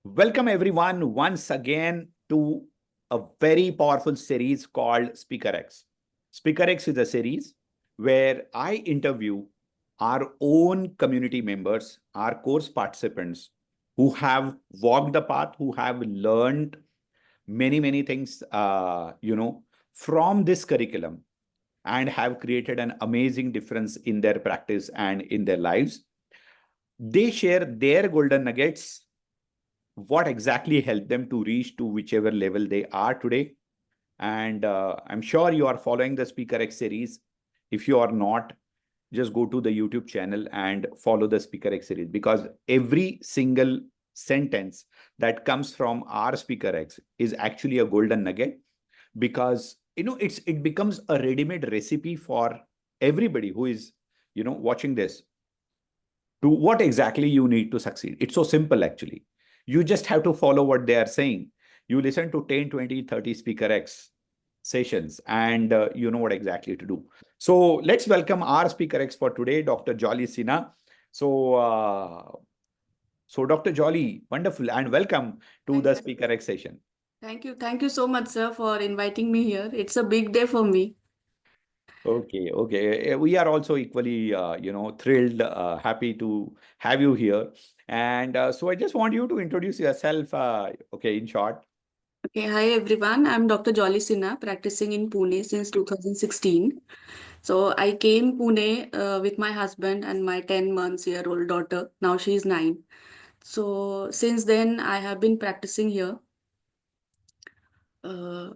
Welcome everyone once again to a very powerful series called Speaker X. Speaker X is a series where I interview our own community members, our course participants who have walked the path, who have learned many things, from this curriculum and have created an amazing difference in their practice and in their lives. They share their golden nuggets, what exactly helped them to reach to whichever level they are today. And I'm sure you are following the Speaker X series. If you are not, just go to the YouTube channel and follow the Speaker X series, because every single sentence that comes from our Speaker X is actually a golden nugget, because it becomes a ready-made recipe for everybody who is watching this, to what exactly you need to succeed. It's so simple, actually. You just have to follow what they are saying. You listen to 10, 20, 30 Speaker X sessions, and you know what exactly to do. So let's welcome our Speaker X for today, Dr. Jolly Sina. So Dr. Jolly, wonderful, and welcome to Thank the you. Speaker X session. Thank you. Thank you so much, sir, for inviting me here. It's a big day for me. Okay. We are also equally, thrilled, happy to have you here. And so I just want you to introduce yourself, okay, in short. Okay, hi everyone. I'm Dr. Jolly Sina, practicing in Pune since 2016. So I came Pune with my husband and my 10 months year old daughter. Now she's 9. So since then I have been practicing here. Uh,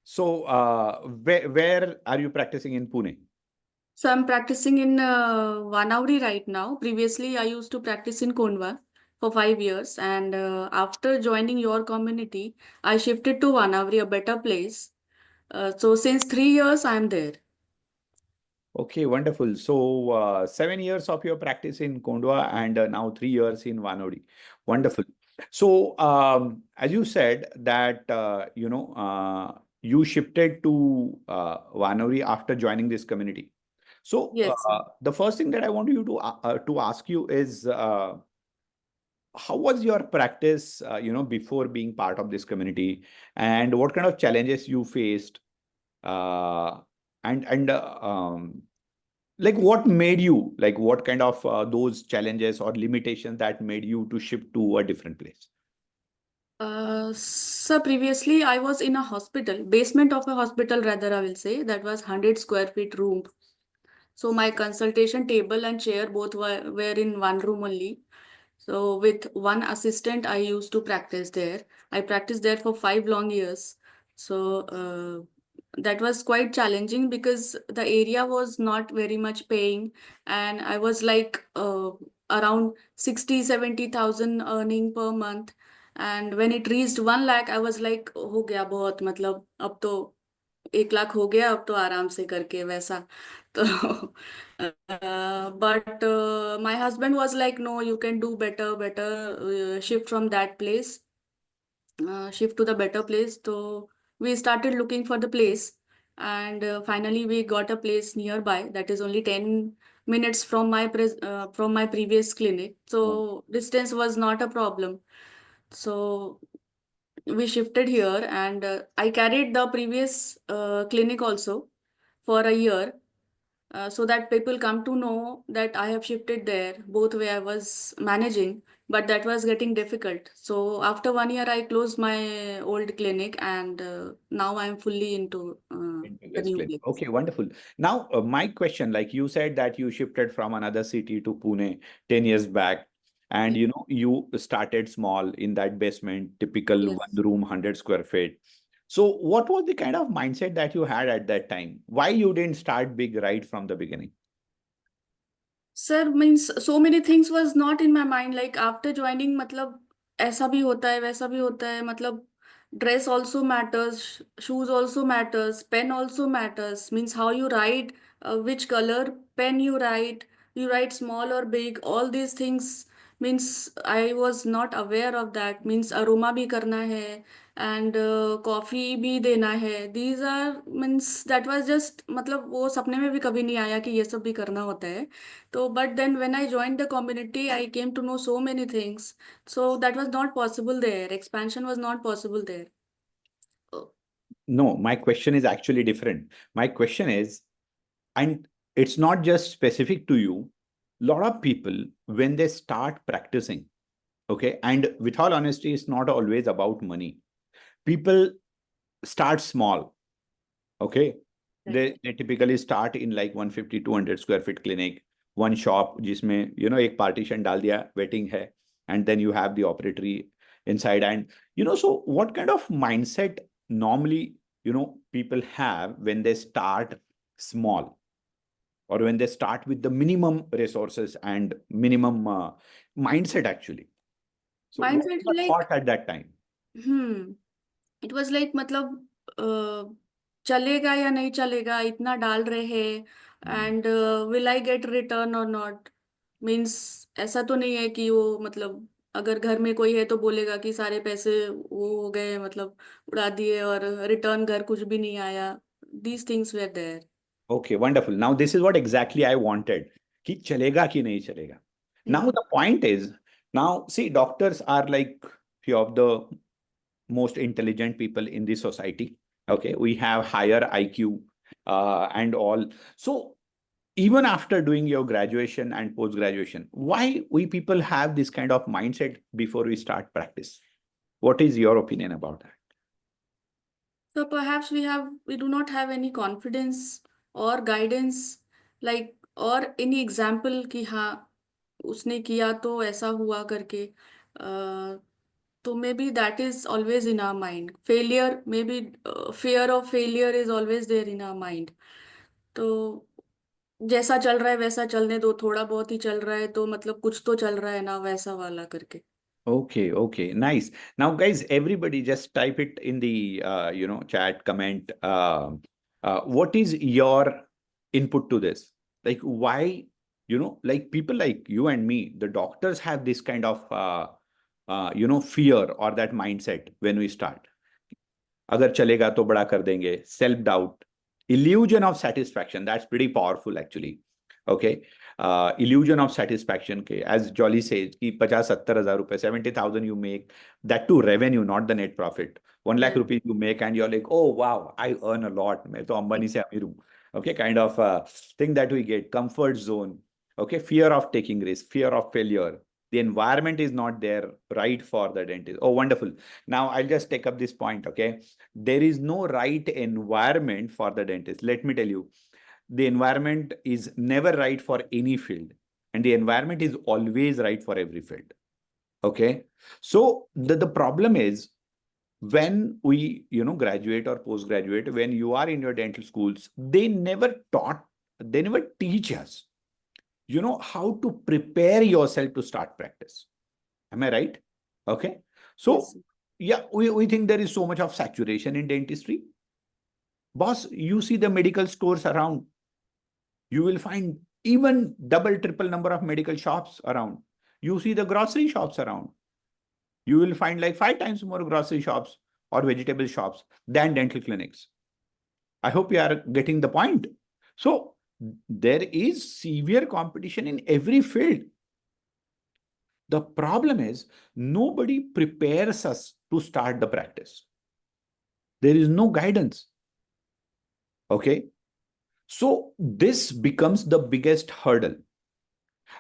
So, where are you practicing in Pune? so I'm practicing in Vanauri right now. Previously I used to practice in Kondwa for 5 years, and after joining your community I shifted to Vanauri, a better place. So since 3 years, I'm there. Okay, wonderful. So, 7 years of your practice in Kondwa and now 3 years in Vanodi. Wonderful. So, as you said that, you shifted to Vanori after joining this community. So, Yes. the first thing that I want you to ask you is, how was your practice, before being part of this community, and what kind of challenges you faced, uh, and like what made you, like what kind of those challenges or limitations that made you to shift to a different place? So previously I was in a hospital, basement of a hospital rather I will say, that was 100 square feet room. So my consultation table and chair both were in one room only. So with one assistant I used to practice there. I practiced there for 5 long years. So that was quite challenging because the area was not very much paying, and I was like around 60-70 thousand earning per month. And when it reached 1 lakh I was like हो गया बहुत, मतलब अब तो 1 लाख हो गया, अब तो आराम से करके वैसा तो but my husband was like no, you can do better, shift from that place, shift to the better place. So we started looking for the place, and finally we got a place nearby that is only 10 minutes from from my previous clinic. So distance was not a problem. So we shifted here, and I carried the previous clinic also for a year, so that people come to know that I have shifted there. Both way I was managing, but that was getting difficult. So after 1 year, I closed my old clinic, and now I'm fully into Into the this new place. place. Okay, wonderful. Now, my question, like you said that you shifted from another city to Pune 10 years back, and Yes. you started small in that basement, typical one Yes. room, 100 square feet. So, what was the kind of mindset that you had at that time? Why you didn't start big right from the beginning? Sir, means so many things was not in my mind. Like after joining, मतलब ऐसा भी होता है, वैसा भी होता है. मतलब dress also matters, shoes also matters, pen also matters. Means how you write, which color pen you write small or big. All these things means I was not aware of that. Means aroma भी करना है and coffee भी देना है. These are means that was just मतलब वो सपने में भी कभी नहीं आया कि ये सब भी करना होता है. तो but then when I joined the community, I came to know so many things. So that was not possible there. Expansion was not possible there. No, my question is actually different. My question is, and it's not just specific to you, a lot of people, when they start practicing, okay, and with all honesty, it's not always about money. People start small, okay. Right. They typically start in like 150, 200 square feet clinic, one shop, जिसमें, एक partition डाल दिया, waiting है, and then you have the operatory inside. And, so what kind of mindset normally, people have when they start small, or when they start with the minimum resources and minimum mindset actually. So what Mindset was the like thought at that time? It was like मतलब चलेगा या नहीं चलेगा इतना डाल रहे हैं Hmm. And will I get return और नॉट मीन्स ऐसा तो नहीं है कि वो मतलब अगर घर में कोई है तो बोलेगा कि सारे पैसे वो हो गए मतलब उड़ा दिए और रिटर्न घर कुछ भी नहीं आया these things were there. Okay, wonderful. Now this is what exactly I wanted. कि चलेगा कि नहीं चलेगा. Now hmm. the point is, now see, doctors are like few of the most intelligent people in the society. Okay, we have higher IQ and all. So even after doing your graduation and post graduation, why we people have this kind of mindset before we start practice? What is your opinion about that? So perhaps we do not have any confidence or guidance like or any example कि हाँ उसने किया तो ऐसा हुआ करके तो maybe that is always in our mind failure maybe fear of failure is always there in our mind. तो जैसा चल रहा है वैसा चलने दो थोड़ा बहुत ही चल रहा है तो मतलब कुछ तो चल रहा है ना वैसा वाला करके. Okay, okay, nice. Now, guys, everybody just type it in the chat comment. What is your input to this? Like, why, like people like you and me, the doctors have this kind of fear or that mindset when we start. अगर चलेगा तो बड़ा कर देंगे, self doubt, illusion of satisfaction. That's pretty powerful actually. Okay. Illusion of satisfaction के, as Jolly says, कि 50-70 हजार रुपए, 70,000 you make, that to revenue, not the net profit. 1 lakh Right. rupees you make and you're like, oh wow, I earn a lot. मैं तो अंबानी से अमीर हूँ. Okay, kind of thing that we get, comfort zone. Okay, fear of taking risk, fear of failure. The environment is not there right for the dentist. Oh, wonderful. Now I'll just take up this point. Okay, there is no right environment for the dentist. Let me tell you, the environment is never right for any field, and the environment is always right for every field. Okay, so the problem is, when we graduate or postgraduate, when you are in your dental schools, they never taught, they never teach us how to prepare yourself to start practice. Am I right? Okay, so Yes. yeah, we think there is so much of saturation in dentistry. Boss, you see the medical stores around, you will find even double, triple number of medical shops around. You see the grocery shops around, you will find like 5 times more grocery shops or vegetable shops than dental clinics. I hope you are getting the point. So there is severe competition in every field. The problem is nobody prepares us to start the practice. There is no guidance. Okay. So this becomes the biggest hurdle.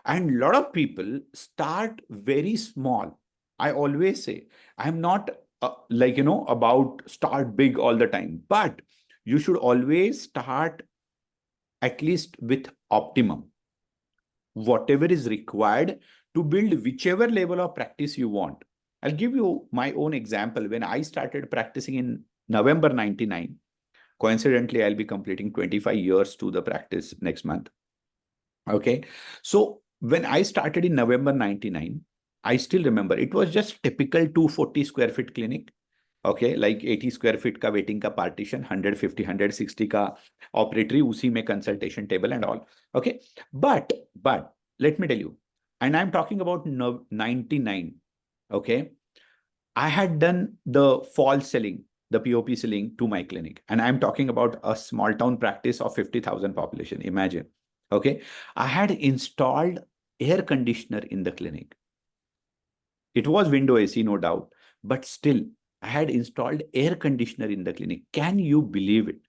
And a lot of people start very small. I always say, I'm not about start big all the time, but you should always start at least with optimum, whatever is required to build whichever level of practice you want. I'll give you my own example. When I started practicing in November 99, coincidentally, I'll be completing 25 years to the practice next month. Okay. So when I started in November 99, I still remember it was just typical 240 square feet clinic. Okay, like 80 square feet का waiting का partition, 150, 160 का operatory, उसी में consultation table and all. Okay, but let me tell you, and I'm talking about 99. Okay. I had done the false selling, the POP selling to my clinic. And I'm talking about a small town practice of 50,000 population. Imagine. Okay. I had installed air conditioner in the clinic. It was window AC, no doubt, but still, I had installed air conditioner in the clinic. Can you believe it?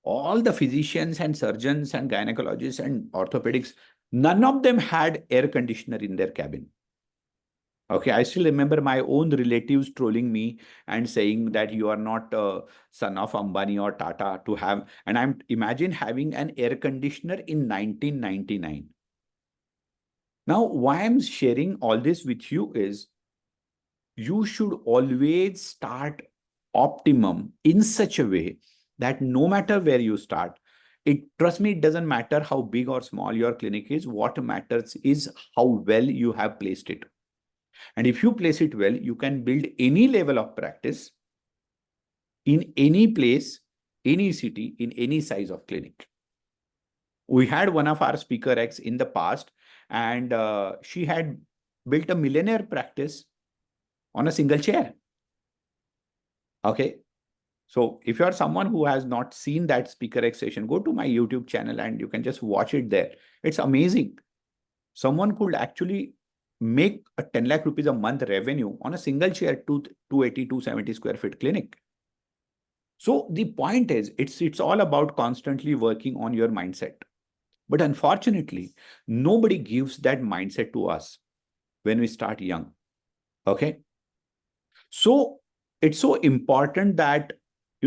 All the physicians and surgeons and gynecologists and orthopedics, none of them had air conditioner in their cabin. Okay, I still remember my own relatives trolling me and saying that you are not a son of Ambani or Tata to have. And I'm imagine having an air conditioner in 1999. Now, why I'm sharing all this with you is you should always start optimum in such a way that no matter where you start, trust me, it doesn't matter how big or small your clinic is. What matters is how well you have placed it. And if you place it well, you can build any level of practice in any place, any city, in any size of clinic. We had one of our speaker X in the past, and she had built a millionaire practice on a single chair. Okay. So if you are someone who has not seen that speaker X session, go to my YouTube channel and you can just watch it there. It's amazing. Someone could actually make a 10 lakh rupees a month revenue on a single chair, 280, 270 square feet clinic. So the point is, it's all about constantly working on your mindset. But unfortunately, nobody gives that mindset to us when we start young. Okay. So it's so important that,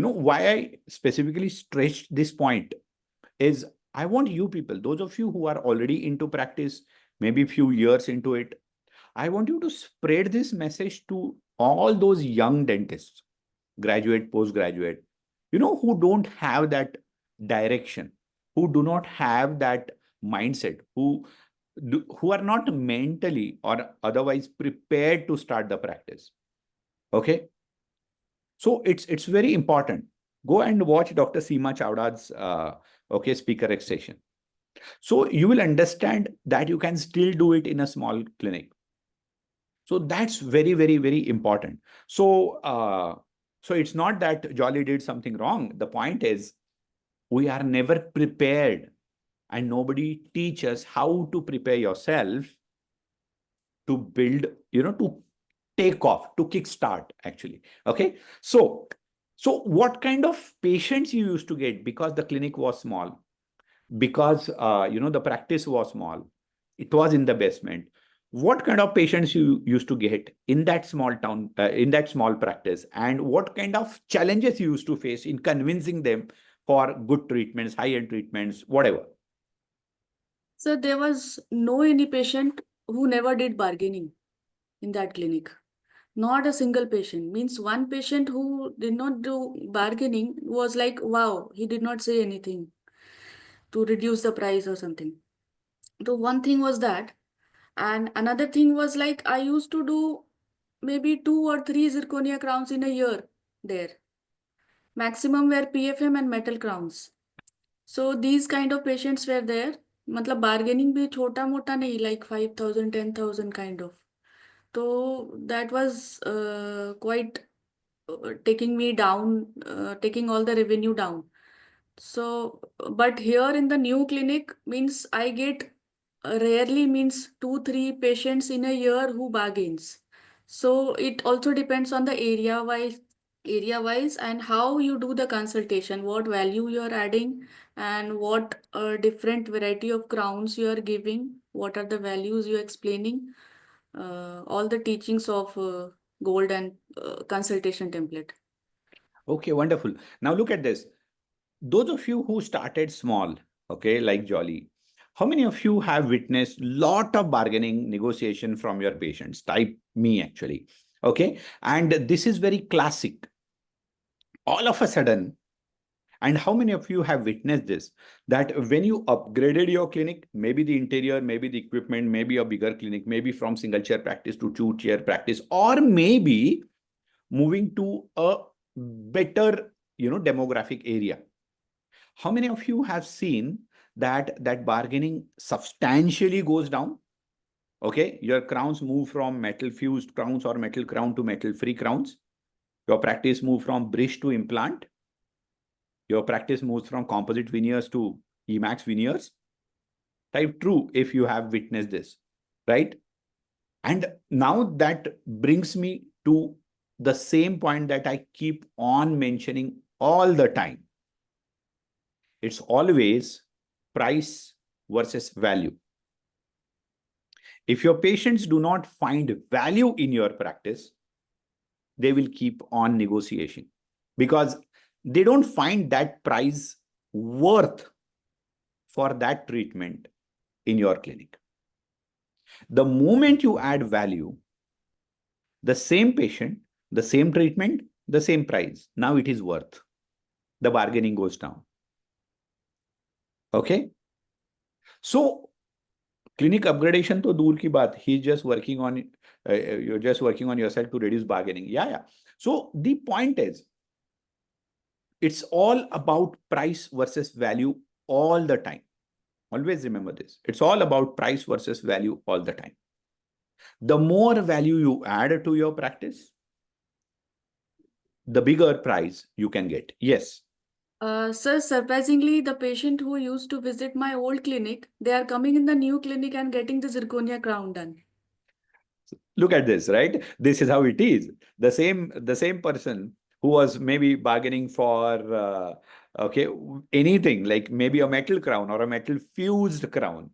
why I specifically stretched this point is I want you people, those of you who are already into practice, maybe a few years into it, I want you to spread this message to all those young dentists, graduate, postgraduate, who don't have that direction, who do not have that mindset, who are not mentally or otherwise prepared to start the practice. Okay. So it's very important. Go and watch Dr. Seema Chawda's speaker X session. So you will understand that you can still do it in a small clinic. So that's very, very, very important. So it's not that Jolly did something wrong. The point is we are never prepared, and nobody teaches how to prepare yourself to build, to take off, to kickstart actually. Okay. So what kind of patients you used to get because the clinic was small, because the practice was small, it was in the basement. What kind of patients you used to get in that small town, in that small practice, and what kind of challenges you used to face in convincing them for good treatments, high-end treatments, whatever? So there was no any patient who never did bargaining in that clinic. Not a single patient. Means one patient who did not do bargaining was like, wow, he did not say anything to reduce the price or something. So one thing was that. And another thing was like I used to do maybe 2 or 3 zirconia crowns in a year there. Maximum were PFM and metal crowns. So these kind of patients were there. मतलब bargaining भी छोटा मोटा नहीं, like 5,000, 10,000 kind of. So that was quite taking me down, taking all the revenue down. So, but here in the new clinic means I get rarely means 2, 3 patients in a year who bargains. So it also depends on the area wise and how you do the consultation, what value you are adding, and what different variety of crowns you are giving, what are the values you are explaining, all the teachings of gold and consultation template. Okay, wonderful. Now look at this. Those of you who started small, okay, like Jolly, how many of you have witnessed lot of bargaining, negotiation from your patients? Type me actually. Okay. And this is very classic. All of a sudden, and how many of you have witnessed this? That when you upgraded your clinic, maybe the interior, maybe the equipment, maybe a bigger clinic, maybe from single chair practice to 2 chair practice, or maybe moving to a better, demographic area. How many of you have seen that bargaining substantially goes down? Okay, your crowns move from metal fused crowns or metal crown to metal free crowns. Your practice moves from bridge to implant. Your practice moves from composite veneers to Emax veneers. Type true if you have witnessed this, right? And now that brings me to the same point that I keep on mentioning all the time. It's always price versus value. If your patients do not find value in your practice, they will keep on negotiation because they don't find that price worth for that treatment in your clinic. The moment you add value, the same patient, the same treatment, the same price, now it is worth. The bargaining goes down. Okay? So, clinic upgradation to dur ki baat, he's just working on, you're just working on yourself to reduce bargaining. Yeah. So, the point is, it's all about price versus value all the time. Always remember this. It's all about price versus value all the time. The more value you add to your practice, the bigger price you can get. Yes. Sir, surprisingly, the patient who used to visit my old clinic, they are coming in the new clinic and getting the zirconia crown done. Look at this, right? This is how it is. The same person who was maybe bargaining for okay, anything like maybe a metal crown or a metal fused crown,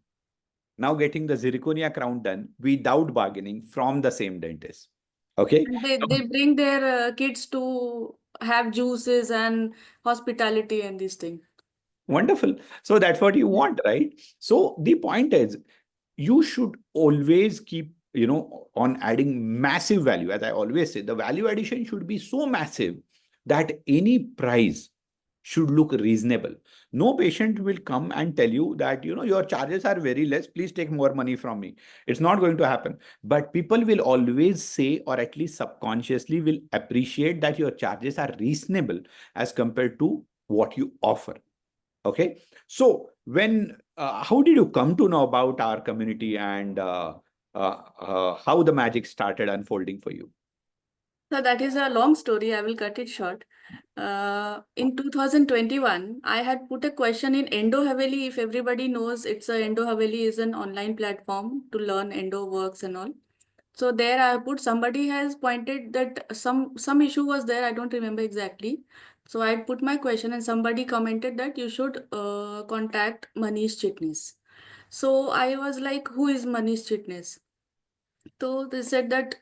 now getting the zirconia crown done without bargaining from the same dentist. Okay. And they bring their kids to have juices and hospitality and these things. Wonderful. So that's what you want, right? So the point is, you should always keep, on adding massive value. As I always say, the value addition should be so massive that any price should look reasonable. No patient will come and tell you that, your charges are very less, please take more money from me. It's not going to happen. But people will always say, or at least subconsciously will appreciate that your charges are reasonable as compared to what you offer. Okay. So how did you come to know about our community and how the magic started unfolding for you? So that is a long story. I will cut it short. In 2021, I had put a question in Endo Haveli. If everybody knows, it's a Endo Haveli is an online platform to learn endo works and all. So there I put, somebody has pointed that some issue was there. I don't remember exactly. So I put my question and somebody commented that you should contact Manish Chitnis. So I was like, who is Manish Chitnis? So they said that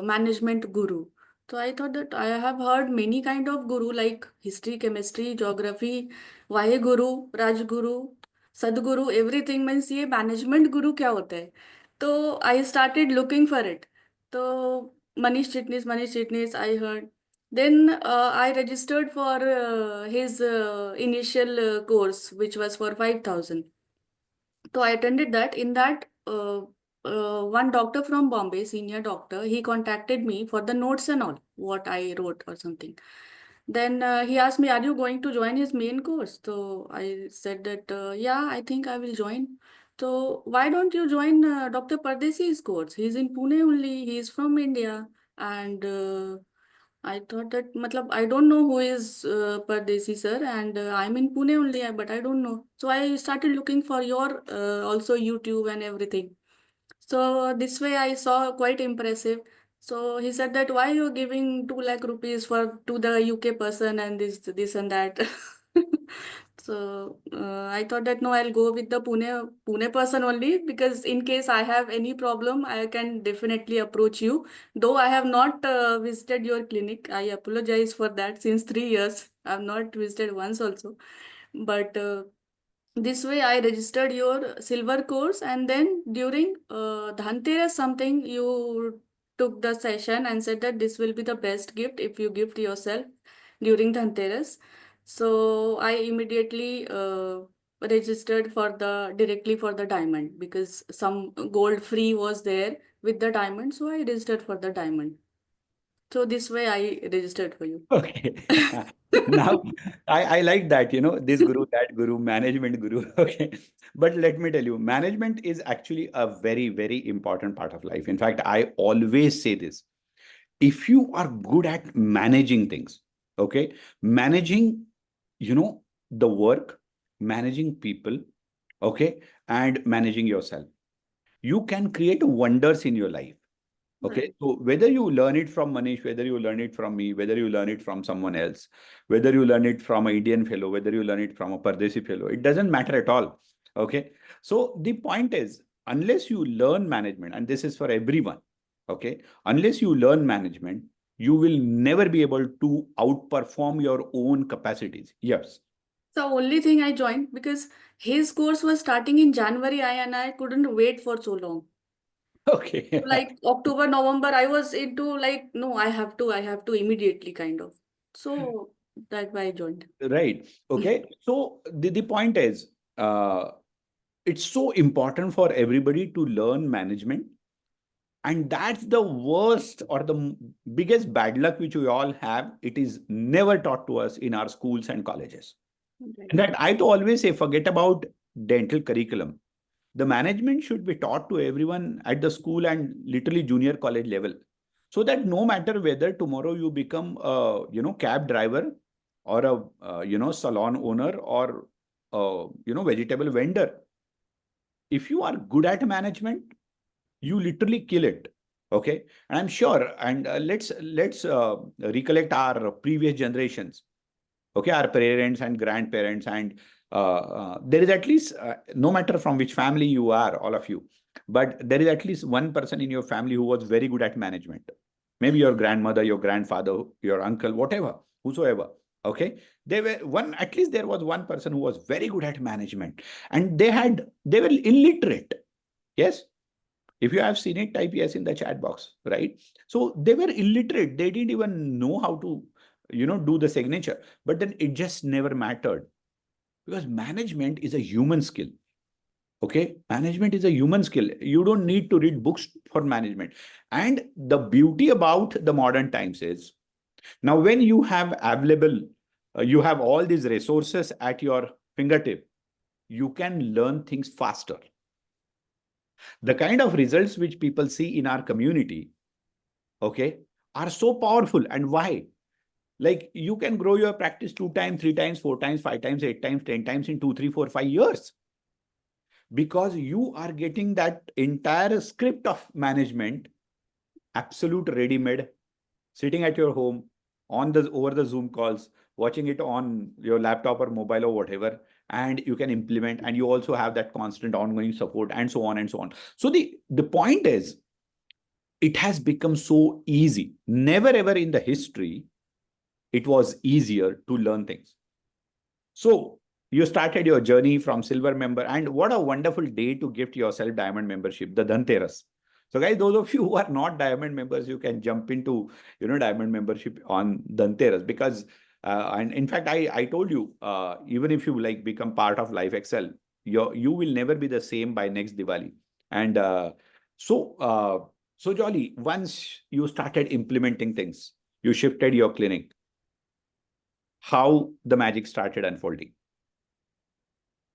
management guru. So I thought that I have heard many kind of guru like history, chemistry, geography, Vahe Guru, Raj Guru, Sadguru, everything means ये management guru क्या होता है? तो I started looking for it. तो Manish Chitnis, I heard. Then I registered for his initial course, which was for 5,000. So I attended that. In that, one doctor from Bombay, senior doctor, he contacted me for the notes and all, what I wrote or something. Then he asked me, "Are you going to join his main course?" So I said that, "Yeah, I think I will join." So why don't you join Dr. Pardesi's course? He's in Pune only. He's from India, and I thought that, matlab, I don't know who is Pardesi sir, and I'm in Pune only, but I don't know. So I started looking for your also YouTube and everything. So this way I saw quite impressive. So he said that why you giving 2 lakh rupees for to the UK person and this and that. So I thought that no, I'll go with the Pune person only, because in case I have any problem, I can definitely approach you. Though I have not visited your clinic, I apologize for that. Since 3 years, I have not visited once also. But this way I registered your silver course, and then during Dhanteras something you took the session and said that this will be the best gift if you gift yourself during Dhanteras. So I immediately registered for the directly for the diamond, because some gold free was there with the diamond, so I registered for the diamond. So this way I registered for you. Okay. Now, I like that, this guru, that guru, management guru. Okay. But let me tell you, management is actually a very, very important part of life. In fact, I always say this. If you are good at managing things, okay, managing, the work, managing people, okay, and managing yourself, you can create wonders in your life. Okay, Right. so whether you learn it from Manish, whether you learn it from me, whether you learn it from someone else, whether you learn it from an Indian fellow, whether you learn it from a Pardesi fellow, it doesn't matter at all. Okay, so the point is, unless you learn management, and this is for everyone, okay, unless you learn management, you will never be able to outperform your own capacities. Yes. The only thing I joined because his course was starting in January, I couldn't wait for so long. Okay. Like October, November, I was into like, no, I have to immediately kind of. So that's why I joined. Right. Okay. So the point is, it's so important for everybody to learn management. And that's the worst or the biggest bad luck which we all have. It is never taught to us in our schools and colleges. In Right. fact, I to always say, forget about dental curriculum. The management should be taught to everyone at the school and literally junior college level. So that no matter whether tomorrow you become a, cab driver or a, salon owner or, vegetable vendor, if you are good at management, you literally kill it. Okay, and I'm sure, and let's recollect our previous generations. Okay, our parents and grandparents, and there is at least, no matter from which family you are, all of you, but there is at least one person in your family who was very good at management. Maybe your grandmother, your grandfather, your uncle, whatever, whosoever. Okay, they were one, at least there was one person who was very good at management, and they were illiterate. Yes, if you have seen it, type yes in the chat box, right? So they were illiterate. They didn't even know how to, do the signature. But then it just never mattered, because management is a human skill. Okay, management is a human skill. You don't need to read books for management. And the beauty about the modern times is, now when you have available, you have all these resources at your fingertip, you can learn things faster. The kind of results which people see in our community, okay, are so powerful. And why? Like, you can grow your practice 2 times, 3 times, 4 times, 5 times, 8 times, 10 times in 2, 3, 4, 5 years, because you are getting that entire script of management, absolute ready made, sitting at your home, on the over the Zoom calls, watching it on your laptop or mobile or whatever, and you can implement, and you also have that constant ongoing support, and so on and so on. So the point is, it has become so easy. Never ever in the history it was easier to learn things. So you started your journey from silver member, and what a wonderful day to gift yourself diamond membership, the Dhanteras. So guys, those of you who are not diamond members, you can jump into, diamond membership on Dhanteras, because and in fact, I told you, even if you like become part of Life Excel, you will never be the same by next Diwali. And so so Jolly, once you started implementing things, you shifted your clinic, how the magic started unfolding.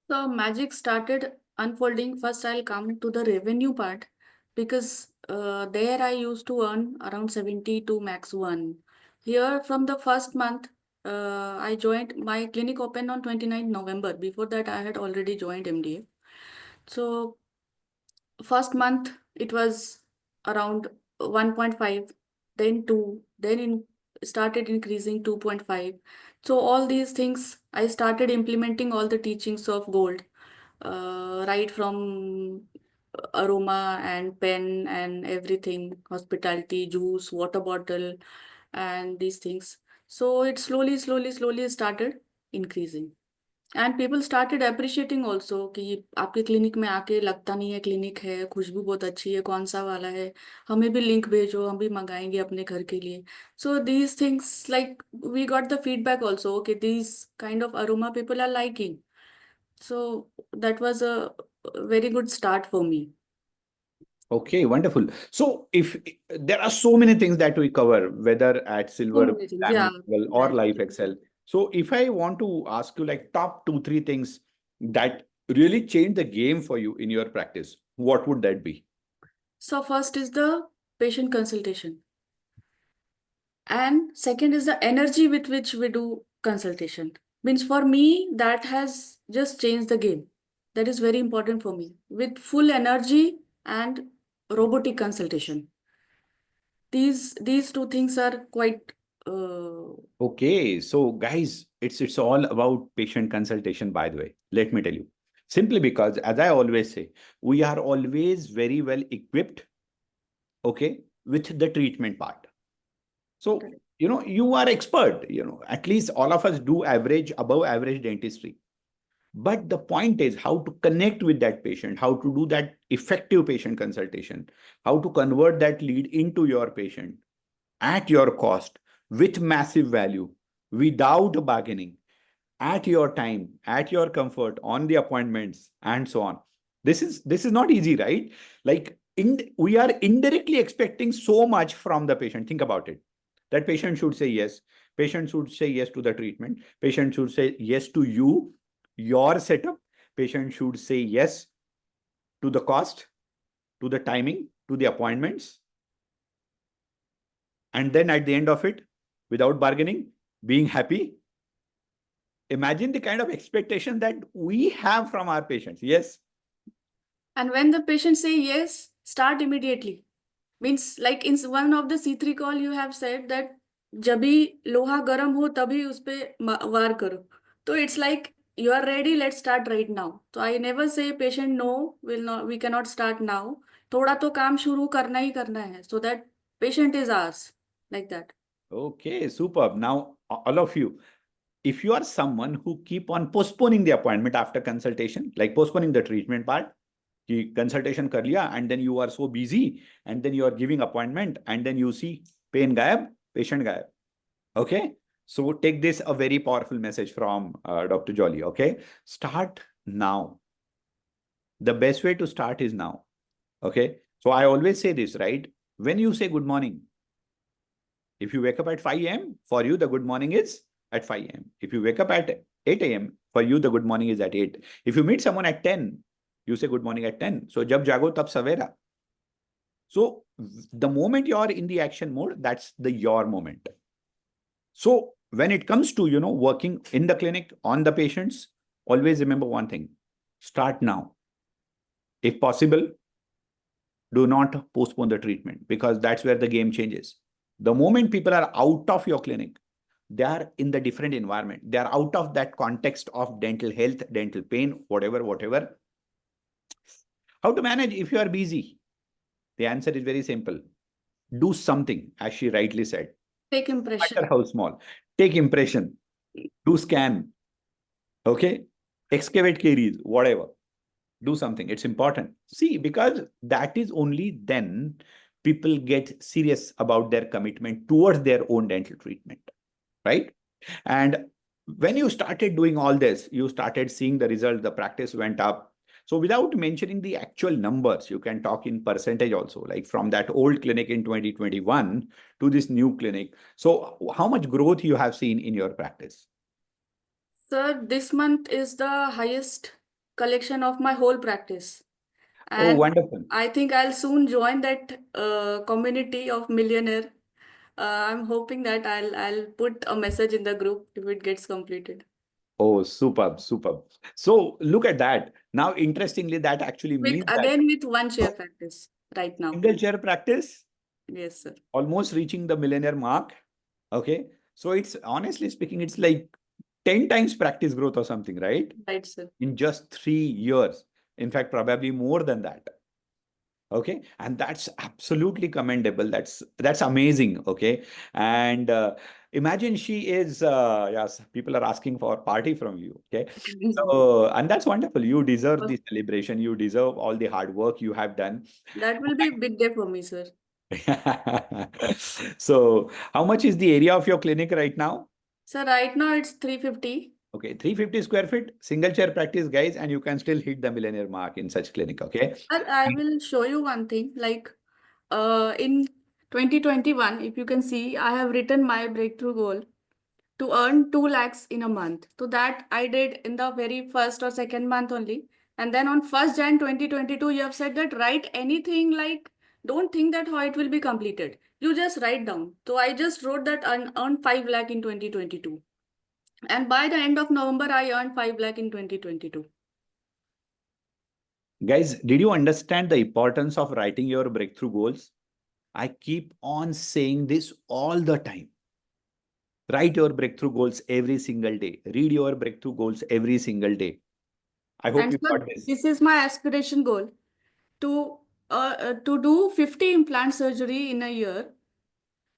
So magic started unfolding. First, I'll come to the revenue part because there I used to earn around 70 to max 1. Here, from the first month, I joined my clinic opened on 29th November. Before that, I had already joined MDA. So first month it was around 1.5, then 2, then started increasing 2.5. So all these things I started implementing all the teachings of gold, right from aroma and pen and everything, hospitality, juice, water bottle, and these things. So it slowly started increasing. And people started appreciating also कि आपके clinic में आके लगता नहीं है clinic है, खुशबू बहुत अच्छी है, कौन सा वाला है, हमें भी लिंक भेजो, हम भी मंगाएंगे अपने घर के लिए. So these things like we got the feedback also कि these kind of aroma people are liking. So that was a very good start for me. Okay, wonderful. So if there are so many things that we cover, whether at So Silver, many things. Yeah. Diamond level or Right. Life Excel. So if I want to ask you like top two, three things that really change the game for you in your practice, what would that be? So first is the patient consultation. And second is the energy with which we do consultation. Means for me, that has just changed the game. That is very important for me. With full energy and robotic consultation. These two things are quite Okay, so guys, it's all about patient consultation, by the way. Let me tell you. Simply because, as I always say, we are always very well equipped, okay, with the treatment part. So, you are expert, at least all of us do average, above average dentistry. But the point is how to connect with that patient, how to do that effective patient consultation, how to convert that lead into your patient at your cost with massive value, without bargaining, at your time, at your comfort, on the appointments, and so on. This is not easy, right? Like we are indirectly expecting so much from the patient. Think about it. That patient should say yes. Patient should say yes to the treatment. Patient should say yes to you, your setup. Patient should say yes to the cost, to the timing, to the appointments. And then at the end of it, without bargaining, being happy. Imagine the kind of expectation that we have from our patients. Yes. and when the patient say yes, start immediately. Means like in one of the C3 call you have said that जब भी लोहा गर्म हो तभी उस पे वार करो. तो it's like you are ready, let's start right now. So I never say patient no, we cannot start now. थोड़ा तो काम शुरू करना ही करना है so that patient is ours, like that. Okay, superb. Now, all of you, if you are someone who keep on postponing the appointment after consultation, like postponing the treatment part, कि consultation कर लिया and then you are so busy and then you are giving appointment and then you see pain गायब, patient गायब. Okay, so take this a very powerful message from Dr. Jolly. Okay, start now. The best way to start is now. Okay, so I always say this, right? When you say good morning, if you wake up at 5 a.m., for you, the good morning is at 5 a.m. If you wake up at 8 a.m., for you, the good morning is at 8. If you meet someone at 10, you say good morning at 10. So, jab jago, tab savera. So, the moment you are in the action mode, that's the your moment. So, when it comes to, working in the clinic on the patients, always remember one thing, start now. If possible, do not postpone the treatment because that's where the game changes. The moment people are out of your clinic, they are in the different environment. They are out of that context of dental health, dental pain, whatever. How to manage if you are busy? The answer is very simple. Do something, as she rightly said. Take No impression. matter how small. Take impression. Do scan. Okay? Excavate caries, whatever. Do something. It's important. See, because that is only then people get serious about their commitment towards their own dental treatment, right? And when you started doing all this, you started seeing the result, the practice went up. So without mentioning the actual numbers, you can talk in percentage also, like from that old clinic in 2021 to this new clinic. So how much growth you have seen in your practice? Sir, this month is the highest collection of my whole practice. Oh, And wonderful. I think I'll soon join that community of millionaire. I'm hoping that I'll put a message in the group if it gets completed. Oh, superb. So look at that. Now, interestingly, that actually With means that again with one chair practice right now. single chair practice, Yes, sir. almost reaching the millionaire mark. Okay. So it's honestly speaking, it's like 10 times practice growth or something, right? Right, sir. In just 3 years. In fact, probably more than that. Okay, and that's absolutely commendable. That's amazing. Okay, and imagine she is yes, people are asking for a party from you. Okay, so and that's wonderful. You deserve the celebration. You deserve all the hard work you have done. That will be a big day for me, sir. So, how much is the area of your clinic right now? So right now it's 350. Okay, 350 square feet, single chair practice, guys, and you can still hit the millionaire mark in such clinic. Okay. But I will show you one thing. Like in 2021, if you can see, I have written my breakthrough goal to earn 2 lakhs in a month. So that I did in the very first or second month only. And then on 1st Jan 2022, you have said that write anything, like don't think that how it will be completed. You just write down. So I just wrote that and earned 5 lakh in 2022. And by the end of November, I earned 5 lakh in 2022. Guys, did you understand the importance of writing your breakthrough goals? I keep on saying this all the time. Write your breakthrough goals every single day. Read your breakthrough goals every single day. I hope And you so got this. this is my aspiration goal to to do 50 implant surgery in a year.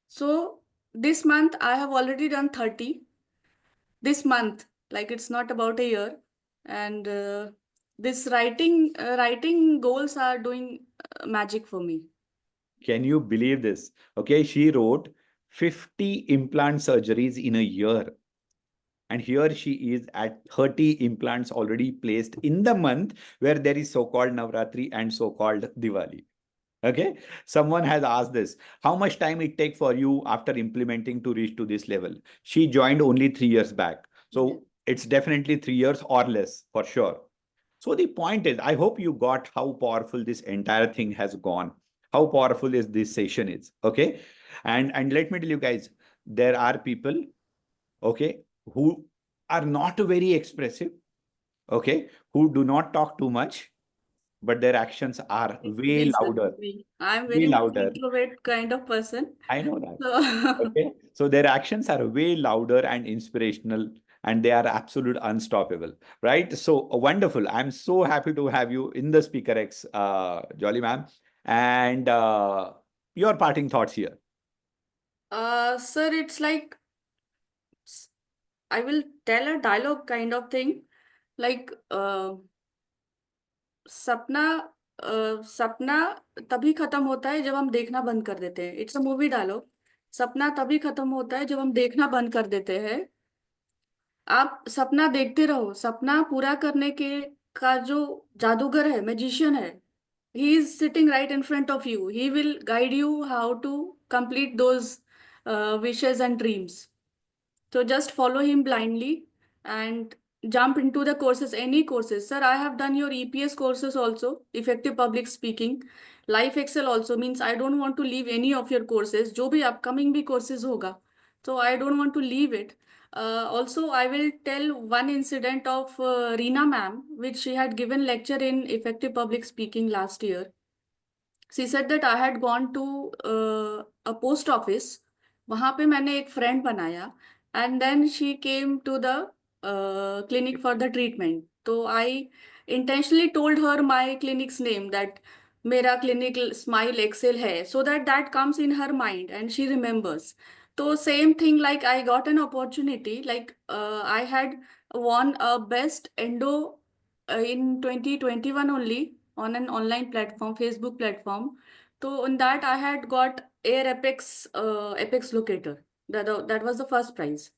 So this month I have already done 30. This month, like it's not about a year. And this writing goals are doing magic for me. Can you believe this? Okay, she wrote 50 implant surgeries in a year. And here she is at 30 implants already placed in the month where there is so-called Navratri and so-called Diwali. Okay, someone has asked this, how much time it take for you after implementing to reach to this level? She joined only 3 years back, Yeah. so it's definitely 3 years or less for sure. So the point is, I hope you got how powerful this entire thing has gone, how powerful is this session is. Okay, and let me tell you guys, there are people, okay, who are not very expressive, okay, who do not talk too much, but their actions are way Agree, sir. louder, Agree. I'm way very much louder. introvert kind of person. I know that. So Okay. So their actions are way louder and inspirational, and they are absolute unstoppable, right? So wonderful. I'm so happy to have you in the Speaker X, Jolly ma'am. And your parting thoughts here. sir, it's like I will tell a dialogue kind of thing. Like सपना सपना तभी खत्म होता है जब हम देखना बंद कर देते हैं. It's a movie dialogue. सपना तभी खत्म होता है जब हम देखना बंद कर देते हैं. आप सपना देखते रहो. सपना पूरा करने के का जो जादूगर है, मैजिशियन है, he is sitting right in front of you. He will guide you how to complete those wishes and dreams. So just follow him blindly and jump into the courses, any courses. Sir, I have done your EPS courses also, effective public speaking. Life Excel also, means I don't want to leave any of your courses. जो भी upcoming भी courses होगा. So I don't want to leave it. Also, I will tell one incident of Reena ma'am, which she had given lecture in effective public speaking last year. She said that I had gone to a post office. वहां पे मैंने एक friend बनाया. And then she came to the clinic for the treatment. तो I intentionally told her my clinic's name, that मेरा clinic Smile Excel है, so that that comes in her mind and she remembers. तो same thing, like I got an opportunity, like I had won a best endo in 2021 only on an online platform, Facebook platform. So in that I had got Air Apex Apex Locator. That was the first prize.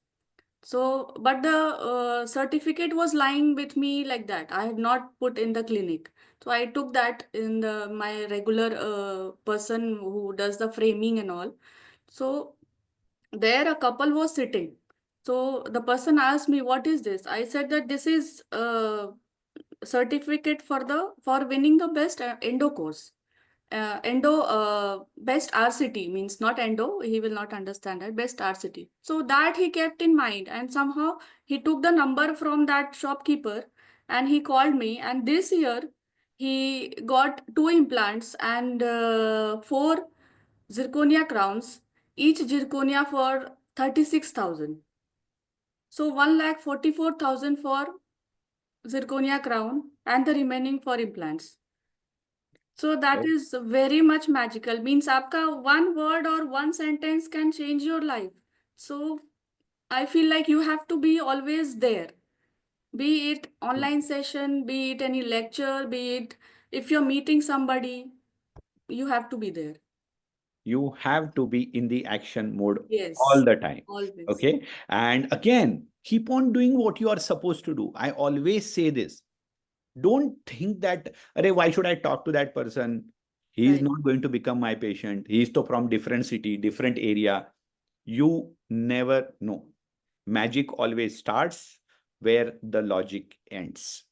So, but the certificate was lying with me like that. I had not put in the clinic. So I took that in the my regular person who does the framing and all. So there a couple was sitting. So the person asked me, "What is this?" I said that this is certificate for winning the best endo course. Endo best RCT, means not endo, he will not understand that, best RCT. So that he kept in mind, and somehow he took the number from that shopkeeper and he called me. And this year he got 2 implants and 4 zirconia crowns, each zirconia for 36,000. So 1,44,000 for zirconia crown and the remaining for implants. So that is very much magical. Means आपका one word or one sentence can change your life. So I feel like you have to be always there. Be it online session, be it any lecture, be it if you're meeting somebody, you have to be there. You have to be in the action mode all Yes, the time. always. Okay. And again, keep on doing what you are supposed to do. I always say this. Don't think that, Arey, why should I talk to that person? He is Right, not going to become my patient. He is from different city, different area. You never know. Magic always starts where the logic ends.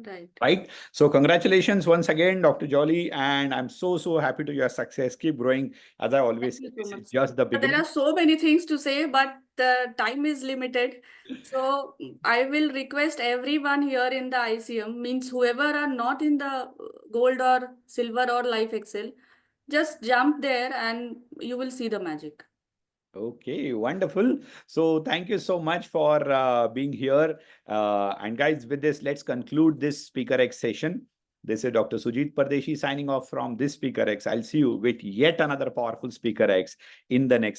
right. Right. So congratulations once again, Dr. Jolly. And I'm so happy to your success. Keep growing. As I Thank always say, you so this is much. just the There beginning. are so many things to say, but the time is limited. So I will request everyone here in the ICM, means whoever are not in the gold or silver or life excel, just jump there and you will see the magic. Okay, wonderful. So thank you so much for being here. And guys, with this, let's conclude this Speaker X session. This is Dr. Sujit Pardeshi signing off from this Speaker X. I'll see you with yet another powerful Speaker X in the next